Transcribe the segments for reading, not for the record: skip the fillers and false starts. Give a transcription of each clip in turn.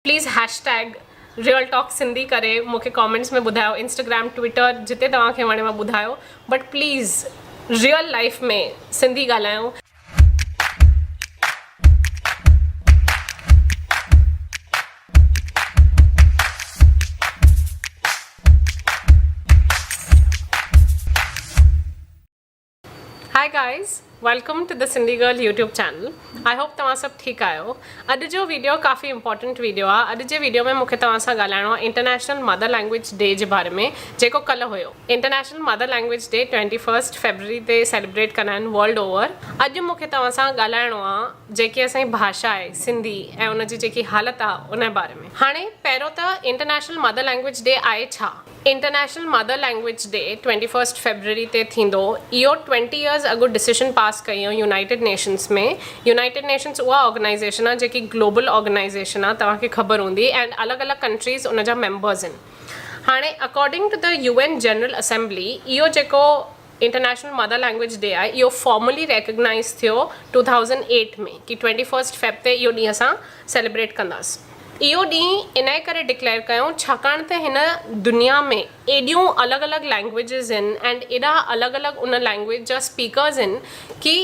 Please hashtag real talk Sindhi करे मूंखे comments में ॿुधायो, इंस्टाग्राम ट्विटर जिते तव्हांखे वणेव ॿुधायो, बट प्लीज़ रियल लाइफ में सिंधी ॻाल्हायूं। Hi guys, welcome to the Sindhi Girl YouTube channel. I hope तव्हां सभु ठीकु आहियो। अॼु जो वीडियो काफ़ी इंपॉर्टेंट वीडियो आहे। अॼु जे वीडियो में मूंखे तव्हां सां ॻाल्हाइणो आहे इंटरनेशनल मदर लैंग्वेज डे जे बारे में, जेको कल्ह हुयो। International mother language day 21 February ते सेलिब्रेट कंदा आहिनि वर्ल्ड ओवर। अॼु मूंखे तव्हां सां ॻाल्हाइणो आहे जेकी असांजी भाषा आहे सिंधी ऐं उनजी जेकी हालत आहे उन बारे में। हाणे पहिरियों त इंटरनेशनल मदर लैंग्वेज डे आहे छा? International mother language day 21 February ते थींदो। इहो 20 इयर्स अॻु डिसीजन पास कयो यूनाइटेड नेशंस में। यूनाइटेड नेशंस उहा ऑर्गेनाइजेशन आहे जेकी ग्लोबल ऑर्गेनाइजेशन आहे, तव्हांखे ख़बर हूंदी, एंड अलॻि अलॻि कंट्रीज़ उन जा मेंबर्स आहिनि। हाणे according to the UN general assembly इहो जेको इंटरनेशनल मदर लैंग्वेज डे आहे इहो फॉर्मली रिकग्नाइज़ थियो 2008 में कि 21 फेब ते इहो ॾींहुं असां सेलिब्रेट कंदासीं। इहो ॾींहुं इन करे डिक्लेयर कयूं छाकाणि त हिन दुनिया में एॾियूं अलॻि अलॻि लैंग्वेजिस आहिनि एंड एॾा अलॻि अलॻि उन लैंग्वेज जा स्पीकर्स आहिनि कि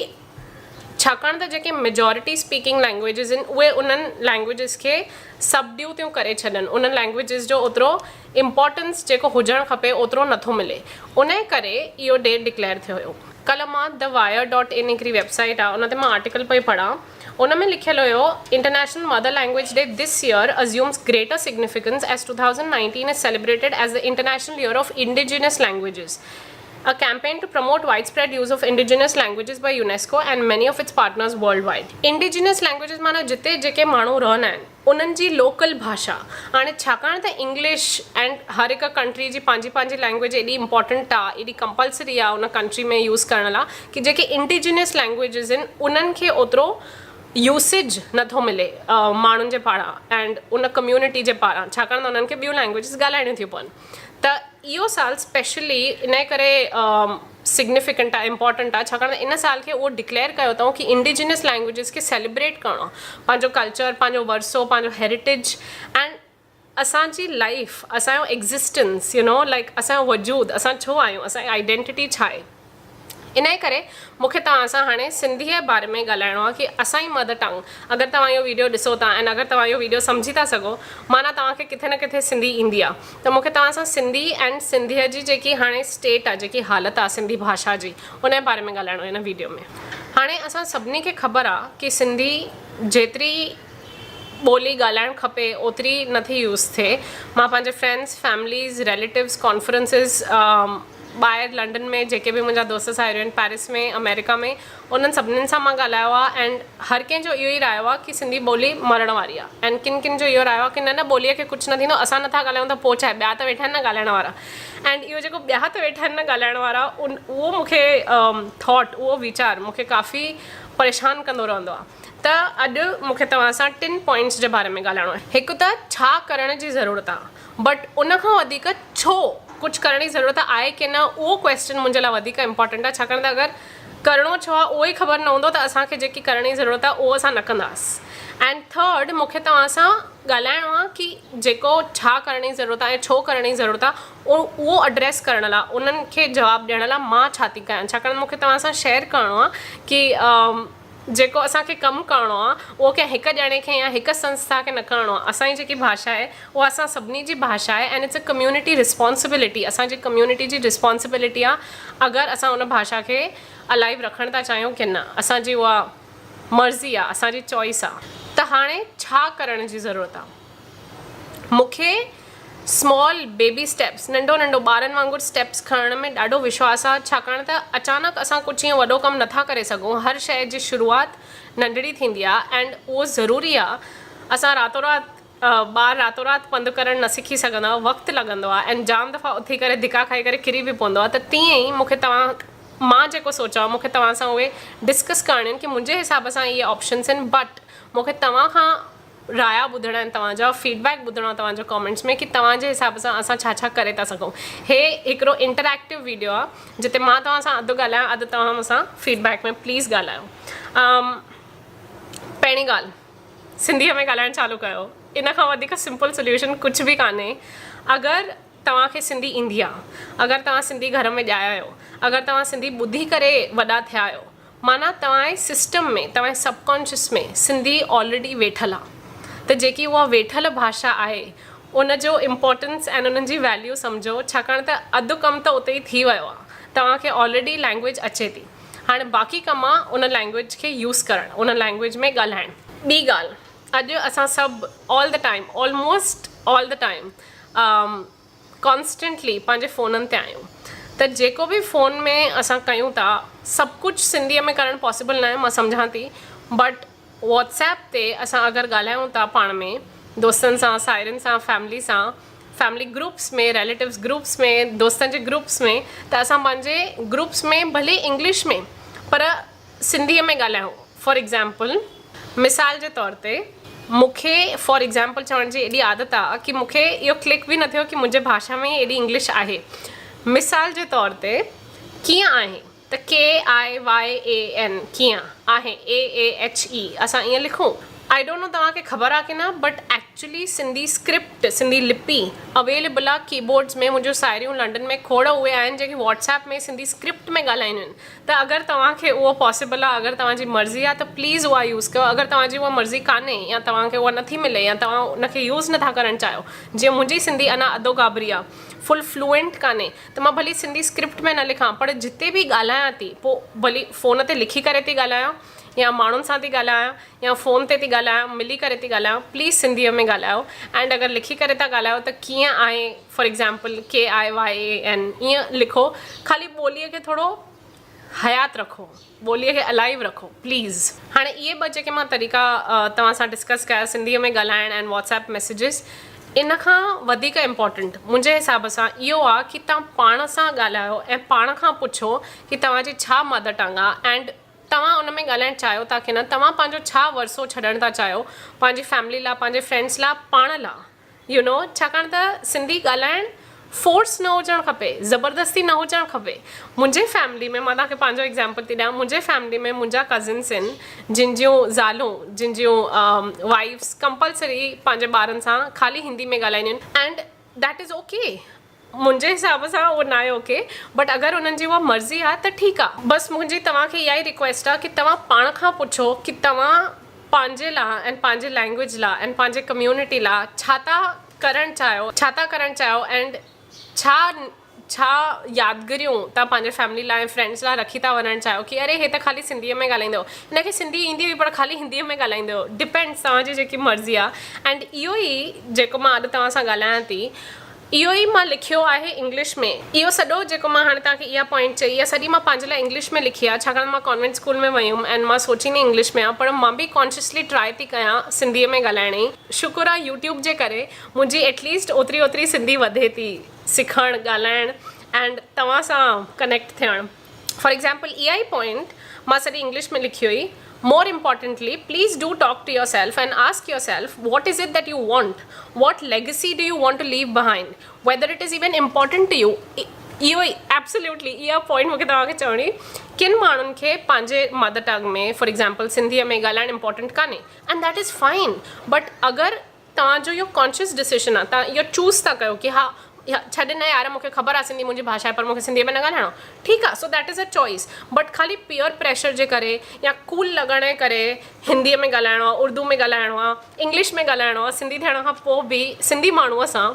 छाकाणि त जेके मेजॉरिटी स्पीकिंग लैंग्वेजिस आहिनि उहे उन्हनि लैंग्वेजिस खे सबड्यू थियूं करे छॾनि। उन्हनि लैंग्वेजिस जो ओतिरो इम्पोर्टेंस जेको हुजणु खपे ओतिरो नथो मिले। उन करे इहो डे डिक्लेयर थियो हुयो। कल्ह मां thewire.in हिकिड़ी वेबसाइट आहे उन ते मां आर्टिकल पई पढ़ां, उन में लिखियलु हुयो international mother language day this year assumes greater significance as 2019 is celebrated as the international year of indigenous languages, a campaign to promote widespread use of indigenous languages by UNESCO and many of its partners worldwide. Indigenous languages माना जिते जेके माण्हू रहंदा आहिनि उन्हनि जी local भाषा। हाणे छाकाणि त इंग्लिश एंड हर हिकु कंट्री जी पंहिंजी पंहिंजी लैंग्वेज एॾी इंपॉर्टेंट आहे, एॾी कंपलसरी आहे उन कंट्री में यूज़ करण लाइ कि जेके इंडिजिनस लैंग्वेजिस आहिनि उन्हनि खे ओतिरो यूसेज नथो मिले माण्हुनि जे पारां एंड उन कम्यूनिटी जे पारां, छाकाणि त उन्हनि खे ॿियूं लैंग्वेजिस ॻाल्हाइणियूं थियूं पवनि। त इहो साल स्पेशली इन करे सिग्निफिकेंट आहे, इम्पॉर्टेंट आहे, छाकाणि त इन साल खे उहो डिक्लेयर कयो अथऊं कि इंडिजिनस लैंग्वेजिस खे सेलिब्रेट करिणो आहे, पंहिंजो कल्चर, पंहिंजो वरसो, पंहिंजो हेरिटेज एंड असांजी लाइफ, असांजो एग्ज़िस्टेंस, लाइक असांजो वजूद, असां छो आहियूं, असांजी आइडेंटिटी छा आहे। इन करे मूंखे तव्हां सां हाणे सिंधीअ जे बारे में ॻाल्हाइणो आहे कि असांजी मदर टंग, अगरि तव्हां इहो वीडियो ॾिसो था ऐं अगरि तव्हां इहो वीडियो सम्झी था सघो, माना तव्हांखे किथे न किथे सिंधी ईंदी आहे, त मूंखे तव्हां सां सिंधी एंड सिंधीअ जी जेकी हाणे स्टेट आहे, जेकी हालत आहे सिंधी भाषा जी, उन जे बारे में ॻाल्हाइणो आहे हिन वीडियो में। हाणे असां सभिनी खे ख़बर आहे कि सिंधी जेतिरी ॿोली ॻाल्हाइणु खपे ओतिरी नथी यूज़ थिए। मां पंहिंजे फ्रेंड्स, फैमिलीज़, रिलेटिव्स, कॉन्फ्रेंसिस ॿाहिरि लंडन में जेके बि मुंहिंजा दोस्त साहेड़ियूं आहिनि, पेरिस में, अमेरिका में, उन्हनि सभिनीनि सां मां ॻाल्हायो आहे एंड हर कंहिंजो इहो ई रायो आहे कि सिंधी ॿोली मरण वारी आहे एंड किन किन जो इहो रायो आहे कि न ॿोलीअ खे कुझु न थींदो, असां नथा ॻाल्हायूं त पोइ छा आहे, ॿिया त वेठा आहिनि न ॻाल्हाइण वारा। एंड इहो जेको ॿिया त वेठा आहिनि न ॻाल्हाइण वारा उहो मूंखे थॉट, उहो वीचार मूंखे काफ़ी परेशान कंदो रहंदो आहे। त अॼु मूंखे तव्हां सां 3 पॉइंट्स जे बारे में ॻाल्हाइणो आहे। हिकु त छा करण जी ज़रूरत आहे, बट उन खां वधीक छो कुझु करण जी ज़रूरत आहे कि न, उहो क्वेश्चन मुंहिंजे लाइ वधीक इंपॉर्टेंट आहे, छाकाणि त अगरि करिणो छो आहे उहो ई ख़बर न हूंदो त असांखे जेकी करण जी ज़रूरत आहे उहो असां न कंदासीं। एंड थर्ड, मूंखे तव्हां सां ॻाल्हाइणो आहे कि जेको छा करण जी ज़रूरत आहे, छो करण जी ज़रूरत आहे, उहो एड्रेस करण लाइ, उन्हनि खे जवाबु ॾियण लाइ मां छा थी कयां, छाकाणि मूंखे तव्हां सां शेयर करिणो आहे कि जेको असांखे कमु करिणो आहे उहो कंहिं हिकु ॼणे खे या हिकु संस्था खे न करिणो आहे। असांजी जेकी भाषा आहे उहा असां सभिनी जी भाषा आहे and it's a community responsibility, असांजी कम्यूनिटी जी रिस्पॉन्सिबिलिटी आहे अगरि असां उन भाषा खे अलाइव रखणु था चाहियूं कि न, असांजी उहा मर्ज़ी आहे, असांजी चॉइस आहे। त हाणे छा करण जी ज़रूरत आहे? मूंखे स्मॉल बेबी स्टेप्स, नंढो नंढो ॿारनि वांगुरु स्टेप्स खणण में ॾाढो विश्वास आहे, छाकाणि त अचानक असां कुझु ईअं वॾो कमु नथा करे सघूं। हर शइ जी शुरूआति नंढड़ी थींदी आहे एंड उहो ज़रूरी आहे। असां रातो राति ॿार रातो राति पंधु करणु न सिखी सघंदो आहे, वक़्तु लॻंदो आहे एंड जाम दफ़ा उथी करे धिका खाई करे किरी बि पवंदो आहे। त तीअं ई मूंखे मां जेको सोचियो मूंखे तव्हां सां उहे डिस्कस करणियूं आहिनि कि मुंहिंजे हिसाब सां इहे ऑप्शन्स आहिनि, बट मूंखे तव्हां खां राया ॿुधणा आहिनि, तव्हांजा फीडबैक ॿुधणो आहे तव्हांजो कॉमेंट्स में कि तव्हांजे हिसाब सां असां छा छा करे था सघूं। हे हिकिड़ो इंटरैक्टिव वीडियो आहे जिते मां तव्हां सां अधु ॻाल्हायां, अधु तव्हां मूंसां फीडबैक में प्लीज़ ॻाल्हायो। पहिरीं ॻाल्हि, सिंधीअ में ॻाल्हाइणु चालू कयो, इन खां वधीक सिंपल सोल्यूशन कुझु बि कान्हे। अगरि तव्हांखे सिंधी ईंदी आहे, अगरि तव्हां सिंधी घर में ॼाया आहियो, अगरि तव्हां सिंधी ॿुधी करे वॾा थिया आहियो, माना तव्हांजे सिस्टम में, तव्हांजे सबकॉन्शियस में सिंधी ऑलरेडी वेठल आहे। त जेकी उहा वेठल भाषा आहे उन जो इम्पोर्टेंस ऐं उन्हनि जी वैल्यू सम्झो, छाकाणि त अधु कमु त उते ई थी वियो आहे। तव्हांखे ऑलरेडी लैंग्वेज अचे थी, हाणे बाक़ी कमु आहे उन लैंग्वेज खे यूज़ करणु, उन लैंग्वेज में ॻाल्हाइणु। ॿी ॻाल्हि, अॼु असां सभु all the time, almost all the time constantly पंहिंजे फ़ोननि ते आहियूं। त जेको बि फ़ोन में असां कयूं था सभु कुझु सिंधीअ में करणु पॉसिबल न आहे, मां सम्झां थी, बट व्हाट्सएप ते असां अगरि ॻाल्हायूं था पाण में दोस्तनि सां, साहेड़ियुनि सां, फैमिली सां, फैमिली ग्रुप्स में, रिलेटिव्स ग्रुप्स में, दोस्तनि जे ग्रुप्स में, त असां पंहिंजे ग्रुप्स में भले इंग्लिश में पर सिंधीअ में ॻाल्हायूं। फॉर एग्ज़ाम्पल, मिसाल जे तौर ते मूंखे फॉर एग्ज़ाम्पल चवण जी एॾी आदत आहे कि मूंखे इहो क्लिक बि न थियो कि मुंहिंजे भाषा में एॾी इंग्लिश आहे। मिसाल जे तौर ते कीअं आहे त KIYAN कीअं आहे, AAHE असां ईअं लिखूं। आई डोंट नो तव्हांखे ख़बर आहे की न, but actually Sindhi script, Sindhi लिपि अवेलेबल आहे कीबोर्ड्स में। मुंहिंजूं साहेड़ियूं लंडन में खोड़ उहे आहिनि जेके व्हाट्सएप में सिंधी स्क्रिप्ट में ॻाल्हाईंदियूं आहिनि। त अगरि तव्हांखे उहो पॉसिबल आहे, अगरि तव्हांजी मर्ज़ी आहे त प्लीज़ उहा यूज़ कयो। अगरि तव्हांजी उहा मर्ज़ी कान्हे या तव्हांखे उहा नथी मिले या तव्हां उनखे यूज़ नथा करणु चाहियो, जीअं मुंहिंजी सिंधी अञा अधो गाबरी आहे, फुल फ्लूएंट कान्हे, त मां भली सिंधी स्क्रिप्ट में न लिखां, पर जिते बि ॻाल्हायां थी पोइ भली फ़ोन ते लिखी करे थी ॻाल्हायां या माण्हुनि सां थी ॻाल्हायां या फ़ोन ते थी ॻाल्हायां, मिली करे थी ॻाल्हायां, प्लीज़ सिंधीअ में ॻाल्हायो। एंड अगरि लिखी करे था ॻाल्हायो त कीअं आहे, फॉर एग्ज़ाम्पल KIYAN ईअं लिखो। ख़ाली ॿोलीअ खे थोरो हयात रखो, ॿोलीअ खे अलाइव रखो प्लीज़। हाणे इहे ॿ जेके मां तरीक़ा तव्हां सां डिस्कस कया, सिंधीअ में ॻाल्हाइणु ऐं व्हाट्सएप मैसेजिस, इन खां वधीक इम्पॉर्टेंट मुंहिंजे हिसाब सां इहो आहे कि तव्हां पाण सां ॻाल्हायो ऐं पाण खां पुछो कि तव्हांजी छा मदर टंग आहे एंड तव्हां उन में ॻाल्हाइणु चाहियो था कि न, तव्हां पंहिंजो छा वरिसो छॾणु था चाहियो पंहिंजी फैमिली लाइ, पंहिंजे फ्रेंड्स लाइ, पाण लाइ, यू नो। छाकाणि त सिंधी ॻाल्हाइणु फोर्स न हुजणु खपे, ज़बरदस्ती न हुजणु खपे। मुंहिंजे फैमिली में, मां तव्हांखे पंहिंजो एग्ज़ाम्पल थी ॾियां, मुंहिंजे फैमिली में मुंहिंजा कज़िन्स आहिनि जिन जूं ज़ालूं, जिन जूं वाइफ्स कंपलसरी पंहिंजे ॿारनि सां ख़ाली हिंदी में ॻाल्हाईंदियूं आहिनि एंड दैट इज़ ओके। मुंहिंजे हिसाब सां उहो न आहे ओके, बट अगरि उन्हनि जी उहा मर्ज़ी आहे त ठीकु आहे। बसि मुंहिंजी तव्हांखे इहा ई रिक्वेस्ट आहे कि तव्हां पाण खां पुछो कि तव्हां पंहिंजे लाइ ऐं पंहिंजे लैंग्वेज लाइ ऐं पंहिंजे कम्यूनिटी लाइ छा था करणु चाहियो एंड छा यादगिरियूं तव्हां पंहिंजे फैमिली लाइ, फ्रेंड्स लाइ रखी था वञणु चाहियो कि अरे हे त ख़ाली सिंधीअ में ॻाल्हाईंदो, हिनखे सिंधी ईंदी हुई पर ख़ाली हिंदीअ में ॻाल्हाईंदो, डिपेंड्स तव्हांजी जेकी मर्ज़ी आहे। एंड इहो ई जेको मां अॼु तव्हां सां ॻाल्हायां थी, इहो ई मां लिखियो आहे इंग्लिश में। इहो सॼो जेको मां हाणे तव्हांखे इहा पॉइंट चई, इहा सॼी मां पंहिंजे लाइ इंग्लिश में लिखी आहे, छाकाणि मां कॉन्वेंट स्कूल में वई हुअमि ऐं मां सोचींदी इंग्लिश में आहे, पर मां बि कॉन्शियसली ट्राई थी कयां सिंधीअ में ॻाल्हाइण जी। शुक्र आहे यूट्यूब जे करे मुंहिंजी एटलीस्ट ओतिरी सिंधी वधे थी, सिखणु, ॻाल्हाइणु एंड तव्हां सां कनेक्ट थियणु। फॉर एग्ज़ाम्पल इहा ई पॉइंट मां सॼी इंग्लिश में लिखी हुई। More importantly, please do talk to yourself and ask yourself, what is it that you want? What legacy do you want to leave behind? Whether it is even important to you. इहो absolutely इहा point मूंखे तव्हांखे चवणी, किन माण्हुनि खे पंहिंजे mother tongue में फॉर एग्ज़ाम्पल सिंधीअ में ॻाल्हाइणु इंपॉर्टेंट कान्हे and that is fine. But अगरि तव्हांजो इहो कॉन्शियस डिसीजन आहे, तव्हां इहो चूज़ था कयो कि हा छॾ न यार, मूंखे ख़बर आहे सिंधी मुंहिंजी भाषा आहे पर मूंखे सिंधीअ में न ॻाल्हाइणो, ठीकु आहे, so that is a choice. But ख़ाली पीयर प्रेशर जे करे या कूल लॻण जे करे हिंदीअ में ॻाल्हाइणो आहे, उर्दू में ॻाल्हाइणो आहे, इंग्लिश में ॻाल्हाइणो आहे, सिंधी थियण खां पोइ बि सिंधी माण्हूअ सां,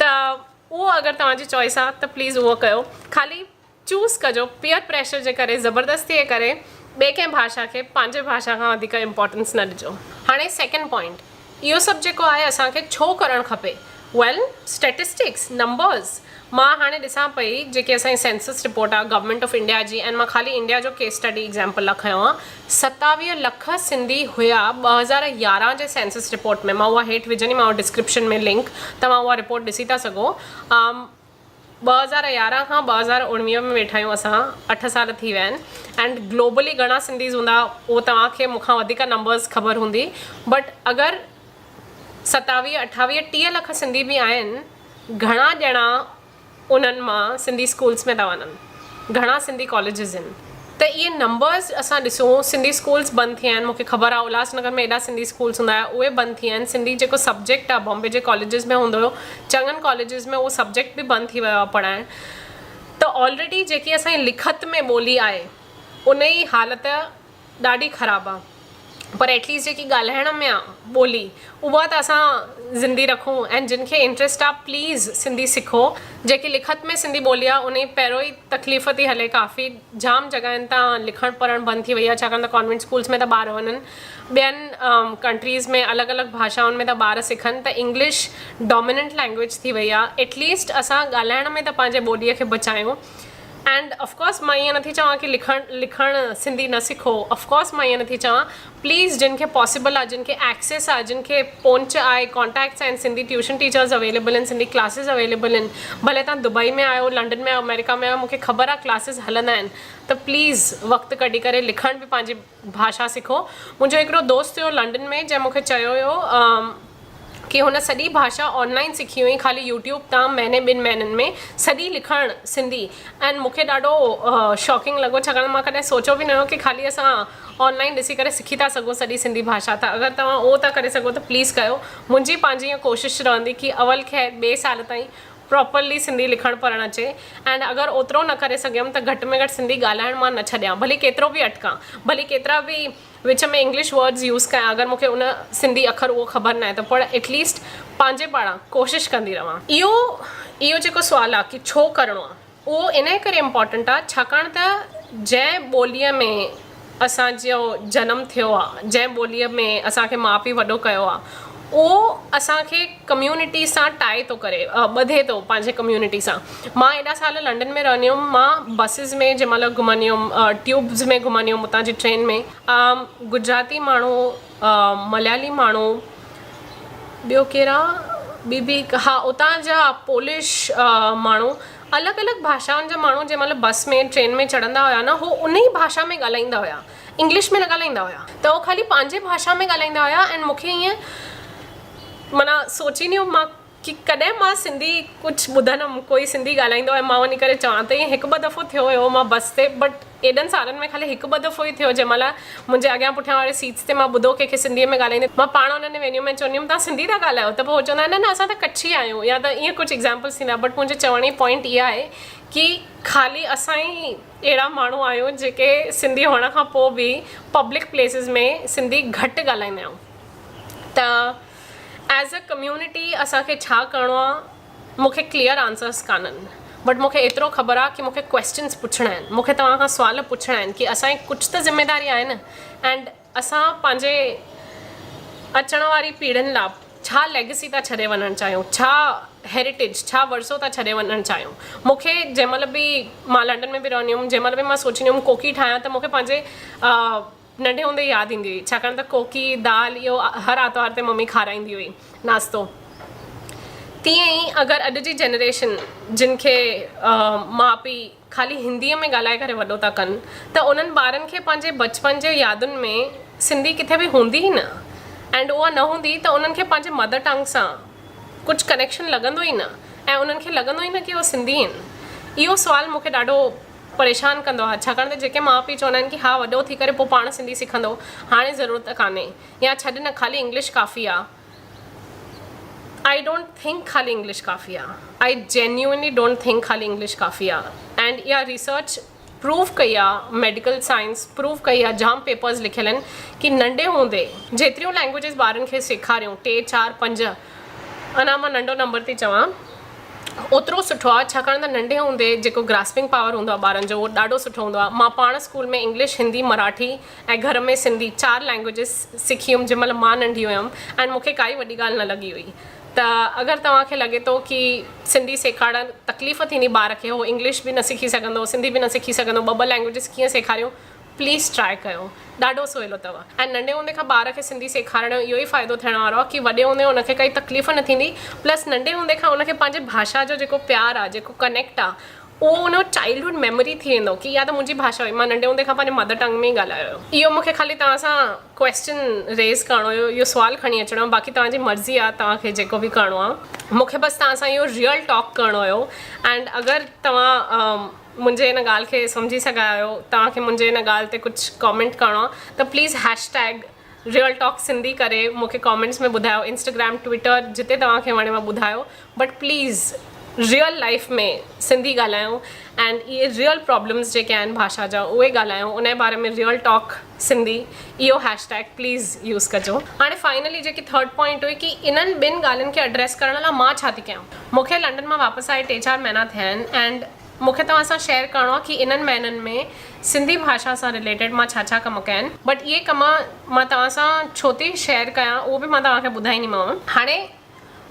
त उहो अगरि तव्हांजी चॉइस आहे त प्लीज़ उहो कयो। ख़ाली चूज़ कजो, पीयर प्रेशर जे करे, ज़बरदस्ती जे करे ॿिए कंहिं भाषा खे पंहिंजे भाषा खां वधीक इम्पोर्टेंस न ॾिजो। हाणे सेकेंड पॉइंट, इहो सभु जेको आहे असांखे छो करणु खपे? वेल, स्टेटिस्टिक्स, नंबर्स। मां हाणे ॾिसां पई जेके असांजी सेंसस रिपोर्ट आहे गवर्नमेंट ऑफ इंडिया जी, ऐं मां ख़ाली इंडिया जो केस स्टडी एग्ज़ाम्पल लाइ खयो आहे। 27 लख सिंधी हुया 2011 जे सेंसस रिपोर्ट में। मां उहा हेठि विझंदीमांव डिस्क्रिप्शन में लिंक, तव्हां उहा रिपोर्ट ॾिसी था सघो। 2011 खां 2019 में वेठा आहियूं असां, 8 साल थी विया आहिनि एंड ग्लोबली घणा सिंधीज़ हूंदा उहो तव्हांखे मूंखां वधीक नंबर्स ख़बर हूंदी। बट अगरि 27, 28, 30 लख सिंधी बि आहिनि, घणा ॼणा उन्हनि मां सिंधी स्कूल्स में था वञनि, घणा सिंधी कॉलेजिस आहिनि, त त इहे नंबर्स असां ॾिसूं सिंधी स्कूल्स बंदि थी विया आहिनि मूंखे ख़बर आहे उल्हासनगर में एॾा सिंधी स्कूल्स हूंदा हुआ उहे बंदि थी विया आहिनि सिंधी जेको सब्जेक्ट आहे बॉम्बे जे कॉलेजिस में हूंदो हुयो चङनि कॉलेजिस में उहो सब्जेक्ट बि बंदि थी वियो आहे पढ़ाइणु त ऑलरेडी जेकी असांजी लिखत में ॿोली आहे उन जी हालति ॾाढी ख़राबु आहे पर एटलीस्ट जेकी ॻाल्हाइण में आहे ॿोली उहा त असां ज़िंदी रखूं ऐं जिन खे इंट्रस्ट आहे प्लीज़ सिंधी सिखो जेकी लिखत में सिंधी ॿोली आहे उन जी पहिरियों ई तकलीफ़ थी हले काफ़ी जाम जॻहियुनि तां लिखणु पढ़णु बंदि थी वई आहे छाकाणि त कॉन्वेंट स्कूल्स में त ॿार वञनि ॿियनि कंट्रीज़ में अलॻि अलॻि भाषाउनि में त ॿार सिखनि त इंग्लिश डोमिनेंट लैंग्वेज थी वई आहे एटलीस्ट असां ॻाल्हाइण में त पंहिंजे ॿोलीअ खे बचायूं एंड ऑफकोर्स मां ईअं नथी चवां की लिखणु सिंधी न सिखो ऑफकोर्स मां ईअं नथी चवां प्लीज़ जिन खे पॉसिबल आहे जिन खे एक्सेस आहे जिन खे पहुच आहे कॉन्टेक्ट्स आहिनि सिंधी ट्यूशन टीचर्स अवेलेबल आहिनि सिंधी क्लासिस अवेलेबल आहिनि भले तव्हां दुबई में आहियो लंडन में आहियो अमेरिका में आहियो मूंखे ख़बर आहे क्लासिस हलंदा आहिनि त प्लीज़ वक़्तु कढी करे लिखणु बि पंहिंजी भाषा सिखो मुंहिंजो हिकिड़ो दोस्त हुयो लंडन में जंहिं मूंखे चयो हुयो कि हुन सॼी भाषा ऑनलाइन सिखी हुई ख़ाली यूट्यूब तां महीने 2 महीननि में सॼी लिखणु सिंधी एंड मूंखे ॾाढो शॉकिंग लॻो छाकाणि मां कॾहिं सोचियो बि न हुयो कि ख़ाली असां ऑनलाइन ॾिसी करे सिखी था सघूं सॼी सिंधी भाषा त अगरि तव्हां उहो था करे सघो त प्लीज़ कयो मुंहिंजी पंहिंजी इहा कोशिशि रहंदी कि अवल खे 2 साल ताईं प्रॉपरली सिंधी लिखणु पढ़णु अचे एंड अगरि ओतिरो न करे सघियमि त घटि में घटि सिंधी ॻाल्हाइणु मां न छॾियां भली केतिरो बि अटकां भली केतिरा बि विच में इंग्लिश वर्ड्स यूज़ कयां अगरि मूंखे उन सिंधी अखर उहो ख़बर न आहे त पर एटलीस्ट पंहिंजे पारां कोशिशि कंदी रहां इहो जेको सुवालु आहे कि छो करिणो आहे उहो इन करे इम्पॉर्टेंट आहे छाकाणि त जंहिं ॿोलीअ में असांजो जनमु थियो आहे जंहिं ॿोलीअ में असांखे माउ पीउ वॾो कयो आहे उहो असांखे कम्यूनिटी सां टाए थो करे ॿधे थो पंहिंजे कम्यूनिटी सां मां एॾा साल लंडन में रहंदी हुअमि मां बसिस में जंहिं महिल घुमंदी हुअमि ट्यूब्स में घुमंदी हुअमि उतां जी ट्रेन में गुजराती माण्हू मलयाली माण्हू ॿियो कहिड़ा बि हा उतां जा पोलिश माण्हू अलॻि अलॻि भाषाउनि जा माण्हू जंहिं महिल बस में ट्रेन में चढ़ंदा हुया न हू उन ई भाषा में ॻाल्हाईंदा हुया इंग्लिश में न ॻाल्हाईंदा हुया त उहो ख़ाली पंहिंजे भाषा में ॻाल्हाईंदा हुया ऐं मूंखे ईअं माना सोचींदी हुअमि मां कि कॾहिं मां सिंधी कुझु ॿुधंदमि कोई सिंधी ॻाल्हाईंदो आहे मां वञी करे चवां त ईअं 1-2 दफ़ो थियो हुयो मां बस ते बट एॾनि सालनि में ख़ाली 1-2 दफ़ो ई थियो जंहिं महिल मुंहिंजे अॻियां पुठियां वारे सीट्स ते मां ॿुधो कंहिंखे सिंधीअ में ॻाल्हाईंदे मां पाण हुननि वेन्यू में चवंदी हुअमि तव्हां सिंधी था ॻाल्हायो त पोइ चवंदा आहिनि न असां त कच्छी आहियूं या त ईअं कुझु एग्ज़ाम्पल्स थींदा बट मुंहिंजे चवण जी पॉइंट इहा आहे कि ख़ाली असां ई अहिड़ा माण्हू आहियूं जेके सिंधी हुअण खां पोइ बि पब्लिक प्लेसिस में सिंधी घटि ॻाल्हाईंदा आहियूं त एज़ अ कम्यूनिटी असांखे छा करिणो आहे मूंखे क्लियर आंसर्स कान्हनि बट मूंखे एतिरो ख़बर आहे कि मूंखे क्वेश्चन्स पुछणा आहिनि मूंखे तव्हां खां सुवाल पुछणा आहिनि कि असांजी कुझु त ज़िम्मेदारी आहे न एंड असां पंहिंजे अचण वारी पीढ़ियुनि लाइ छा लेगेसी था छॾे वञणु चाहियूं छा हेरिटेज छा वरसो था छॾे वञणु चाहियूं मूंखे जंहिं महिल बि मां लंडन में बि रहंदी हुअमि जंहिं महिल बि मां सोचींदी हुअमि कोकी ठाहियां त मूंखे पंहिंजे नंढे हूंदे यादि ईंदी हुई छाकाणि त कोकी दाल इहो हर आर्तवार ते मम्मी खाराईंदी हुई नाश्तो तीअं ई अगरि अॼु जी जनरेशन जिन खे माउ पीउ ख़ाली हिंदीअ में ॻाल्हाए करे वॾो था कनि त उन्हनि ॿारनि खे पंहिंजे बचपन जे यादुनि में सिंधी किथे बि हूंदी ई न एंड उहा न हूंदी त उन्हनि खे पंहिंजे मदर टंग सां कुझु कनेक्शन लॻंदो ई न ऐं उन्हनि खे लॻंदो ई न कि उहे सिंधी आहिनि इहो सुवालु मूंखे ॾाढो परेशान कंदो आहे छाकाणि त जेके माउ पीउ चवंदा आहिनि कि हा वॾो थी करे पोइ पाण सिंधी सिखंदो हाणे ज़रूरत कान्हे या छॾ न ख़ाली इंग्लिश काफ़ी आहे आई डोंट थिंक ख़ाली इंग्लिश काफ़ी आहे आई जेन्युइनली डोंट थिंक ख़ाली इंग्लिश काफ़ी आहे एंड इहा रिसर्च प्रूव कई आहे मेडिकल साइंस प्रूव कई आहे जाम पेपर्स लिखियल आहिनि कि नंढे हूंदे जेतिरियूं लैंग्वेजिस ॿारनि खे सेखारियूं 3, 4, 5 अञा मां नंढो नंबर थी चवां ओतिरो सुठो आहे छाकाणि त नंढे हूंदे जेको ग्रास्पिंग पावर हूंदो आहे ॿारनि जो उहो ॾाढो सुठो हूंदो आहे मां पाण स्कूल में इंग्लिश हिंदी मराठी ऐं घर में सिंधी 4 लैंग्वेजिस सिखी हुअमि जंहिं महिल मां नंढी हुयमि ऐं मूंखे काई वॾी ॻाल्हि न लॻी हुई त अगरि तव्हांखे लॻे थो कि सिंधी सेखारणु तकलीफ़ थींदी ॿार खे उहो इंग्लिश बि न सिखी सघंदो सिंधी बि न सिखी सघंदो 2 लैंग्वेजिस कीअं सेखारियूं प्लीज़ ट्राए कयो ॾाढो सवलो अथव ऐं नंढे हूंदे खां ॿार खे सिंधी सेखारण जो इहो ई फ़ाइदो थियण वारो आहे कि वॾे हूंदे हुनखे काई तकलीफ़ न थींदी प्लस नंढे हूंदे खां हुनखे पंहिंजे भाषा जो जेको प्यारु आहे जेको कनेक्ट आहे उहो हुन चाइल्डहुड मेमोरी थी वेंदो कि या त मुंहिंजी भाषा हुई मां नंढे हूंदे खां पंहिंजे मदर टंग में ई ॻाल्हायो इहो मूंखे ख़ाली तव्हां सां क्वेश्चन रेज़ करिणो हुयो इहो सुवालु खणी अचिणो बाक़ी तव्हांजी मर्ज़ी आहे तव्हांखे जेको बि करिणो आहे मूंखे बसि तव्हां सां इहो रियल टॉक करिणो हुयो एंड अगरि तव्हां मुंहिंजे इन ॻाल्हि खे सम्झी सघिया आहियो, तव्हांखे मुंहिंजे इन ॻाल्हि ते कुझु कॉमेंट करिणो आहे त please hashtag real talk Sindhi करे मूंखे कॉमेंट्स में ॿुधायो, इंस्टाग्राम ट्विटर जिते तव्हांखे वणेव ॿुधायो, बट प्लीज़ रियल लाइफ में सिंधी ॻाल्हायूं एंड इहे रियल प्रॉब्लम्स जेके आहिनि भाषा जा उहे ॻाल्हायूं, उन जे बारे में रियल टॉक सिंधी इहो हैशटैग प्लीज़ यूज़ कजो। हाणे फाइनली जेकी थर्ड पॉइंट हुई कि इन्हनि ॿिनि ॻाल्हियुनि खे एड्रेस करण लाइ मां छा थी कयां। मूंखे लंडन मां वापसि आए 3-4 महीना थिया आहिनि एंड मूंखे तव्हां सां शेयर करिणो आहे कि इन्हनि महीननि में सिंधी भाषा सां रिलेटेड मां छा छा कम कया आहिनि, बट इहे कम मां तव्हां सां छो थी शेयर कयां उहो बि मां तव्हांखे ॿुधाईंदीमांव। हाणे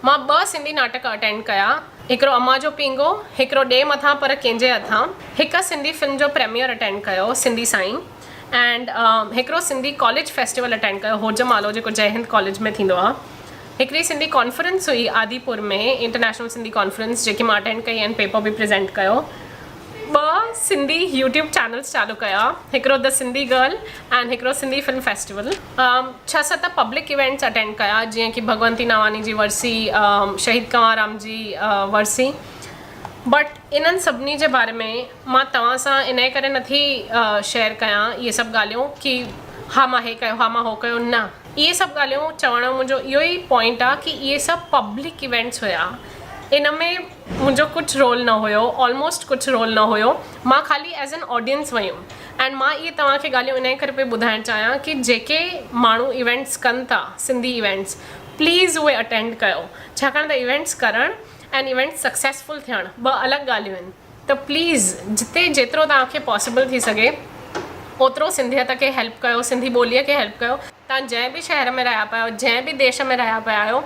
मां 2 सिंधी नाटक अटेंड कया, हिकिड़ो अम्मा जो पींगो, हिकिड़ो ॾे मथां पर कंहिंजे हथां, हिकु सिंधी फिल्म जो प्रीमियर अटेंड कयो सिंधी साईं, एंड हिकिड़ो सिंधी कॉलेज फेस्टिवल अटेंड कयो होजम आलो जेको जय हिंद कॉलेज में थींदो आहे, हिकिड़ी सिंधी कॉन्फ्रेंस हुई आदिपुर में इंटरनेशनल सिंधी कॉन्फ्रेंस जेकी मां अटेंड कई एंड पेपर बि प्रेज़ेंट कयो, 2 सिंधी यूट्यूब चैनल्स चालू कया, हिकिड़ो द सिंधी गर्ल एंड हिकिड़ो Sindhi film festival, 6-7 public events attend कया जीअं कि भगवंती नावानी जी वरसी, शहीद कंवरराम जी वरसी। बट इन्हनि सभिनी जे बारे में मां तव्हां सां इन करे नथी शेयर कयां इहे सभु ॻाल्हियूं कि हा मां हे कयो, हा मां हो कयो, न, इहे सभु ॻाल्हियूं चवण जो मुंहिंजो इहो ई पॉइंट आहे कि इहे सभु पब्लिक इवेंट्स हुया, इन में मुंहिंजो कुझु रोल न हुयो, ऑलमोस्ट कुझु रोल न हुयो, मां ख़ाली एज एन ऑडियंस वयुमि एंड मां इहे तव्हांखे ॻाल्हियूं इन करे पई ॿुधाइणु चाहियां कि जेके माण्हू इवेंट्स कनि था सिंधी इवेंट्स प्लीज़ उहे अटेंड कयो, छाकाणि त इवेंट्स करणु एंड इवेंट्स सक्सेसफुल थियणु 2 अलॻि ॻाल्हियूं आहिनि। त प्लीज़ जिते जेतिरो तव्हांखे पॉसिबल थी सघे ओतिरो सिंधियत खे हेल्प कयो, सिंधी ॿोलीअ खे हेल्प कयो। तव्हां जंहिं बि शहर में रहिया पिया आहियो, जंहिं बि देश में रहिया पिया आहियो,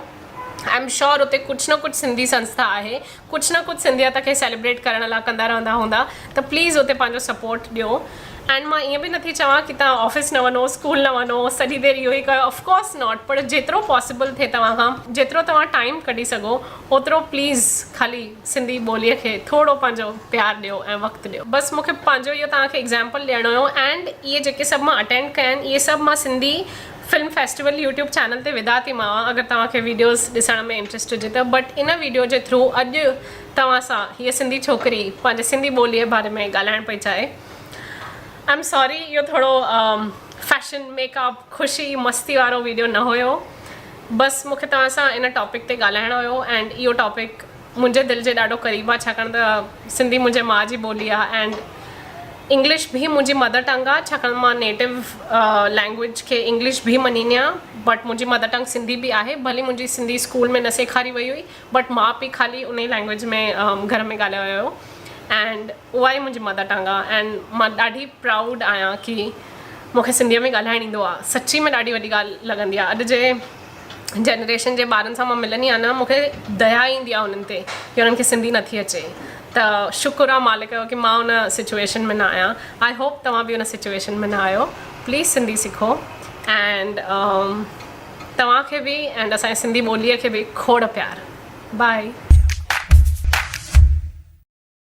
आई एम श्योर उते कुझु न कुझु सिंधी संस्था आहे, कुझु न कुझु सिंधियत खे सेलिब्रेट करण लाइ कंदा रहंदा हूंदा, त प्लीज़ उते पंहिंजो सपोर्ट ॾियो। एंड मां ईअं बि नथी चवां कि तव्हां ऑफिस न वञो, स्कूल न वञो, सॼी देरि इहो ई कयो, ऑफकोर्स नॉट, पर जेतिरो पॉसिबल थिए तव्हां खां, जेतिरो तव्हां टाइम कढी सघो ओतिरो प्लीज़ ख़ाली सिंधी ॿोलीअ खे थोरो पंहिंजो प्यारु ॾियो ऐं वक़्तु ॾियो। बसि मूंखे पंहिंजो इहो तव्हांखे एग्ज़ाम्पल ॾियणो हुयो एंड इहे जेके सभु मां अटेंड कया आहिनि इहे सभु मां Sindhi film festival YouTube channel ते विधा थी मांव, अगरि तव्हांखे वीडियोज़ ॾिसण में इंट्रस्ट हुजे त। But in video J through अॼु तव्हां सां हीअ सिंधी छोकिरी पंहिंजे सिंधी ॿोलीअ जे बारे में ॻाल्हाइण पई चाहे। आई एम सॉरी, इहो थोरो फैशन मेकअप ख़ुशी मस्ती वारो वीडियो न हुयो, बसि मूंखे तव्हां सां इन टॉपिक ते ॻाल्हाइणो हुयो एंड इहो टॉपिक मुंहिंजे दिलि जे ॾाढो क़रीब आहे, छाकाणि त सिंधी मुंहिंजे माउ जी ॿोली आहे एंड इंग्लिश भी मुंहिंजी मदर टंग आहे, छाकाणि मां नेटिव लैंग्वेज खे इंग्लिश भी मञींदी आहियां, बट मुंहिंजी मदर टंग सिंधी भी आहे। भली मुंहिंजी सिंधी स्कूल में न सेखारी वई हुई, बट मां पीउ ख़ाली उन ई लैंग्वेज में घर में ॻाल्हायो हुयो एंड उहा ई मुंहिंजी मदर टंग आहे एंड मां ॾाढी प्राउड आहियां कि मूंखे सिंधीअ में ॻाल्हाइणु ईंदो आहे। सची में ॾाढी वॾी ॻाल्हि लॻंदी आहे। अॼु जे जनरेशन जे ॿारनि सां मां मिलंदी आहियां न, मूंखे दया ईंदी आहे उन्हनि ते कि उन्हनि खे सिंधी नथी अचे, त शुक्र आहे मालिक जो कि मां उन सिचुएशन में न आहियां। आई होप तव्हां बि उन सिचुएशन में न आहियो। प्लीज़ सिंधी सिखो एंड तव्हांखे बि एंड असांजी सिंधी ॿोलीअ खे बि खोड़ प्यार। बाय।